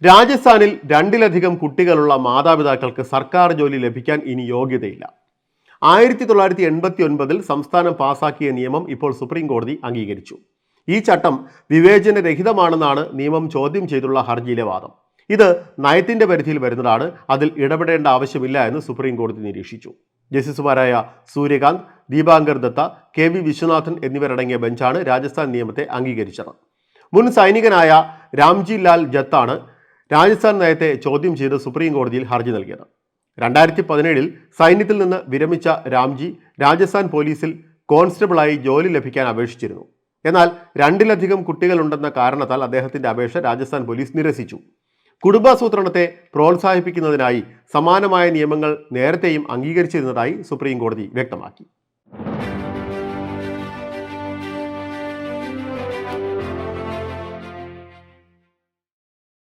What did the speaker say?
രാജസ്ഥാനിൽ രണ്ടിലധികം കുട്ടികളുള്ള മാതാപിതാക്കൾക്ക് സർക്കാർ ജോലി ലഭിക്കാൻ ഇനി യോഗ്യതയില്ല. 1989 സംസ്ഥാനം പാസാക്കിയ നിയമം ഇപ്പോൾ സുപ്രീം കോടതി അംഗീകരിച്ചു. ഈ ചട്ടം വിവേചനരഹിതമാണെന്നാണ് നിയമം ചോദ്യം ചെയ്തുള്ള ഹർജിയിലെ വാദം. ഇത് നയത്തിന്റെ പരിധിയിൽ വരുന്നതാണ്, അതിൽ ഇടപെടേണ്ട ആവശ്യമില്ല എന്ന് സുപ്രീം കോടതി നിരീക്ഷിച്ചു. ജസ്റ്റിസുമാരായ സൂര്യകാന്ത്, ദീപാങ്കർ ദത്ത, KV വിശ്വനാഥൻ എന്നിവരടങ്ങിയ ബെഞ്ചാണ് രാജസ്ഥാൻ നിയമത്തെ അംഗീകരിച്ചത്. മുൻ സൈനികനായ രാംജി ലാൽ ജത്താണ് രാജസ്ഥാൻ നയത്തെ ചോദ്യം ചെയ്ത് സുപ്രീം കോടതിയിൽ ഹർജി നൽകിയത്. 2017 സൈന്യത്തിൽ നിന്ന് വിരമിച്ച രാംജി രാജസ്ഥാൻ പോലീസിൽ കോൺസ്റ്റബിളായി ജോലി ലഭിക്കാൻ അപേക്ഷിച്ചിരുന്നു. എന്നാൽ രണ്ടിലധികം കുട്ടികളുണ്ടെന്ന കാരണത്താൽ അദ്ദേഹത്തിന്റെ അപേക്ഷ രാജസ്ഥാൻ പോലീസ് നിരസിച്ചു. കുടുംബാസൂത്രണത്തെ പ്രോത്സാഹിപ്പിക്കുന്നതിനായി സമാനമായ നിയമങ്ങൾ നേരത്തെയും അംഗീകരിച്ചിരുന്നതായി സുപ്രീം കോടതി വ്യക്തമാക്കി.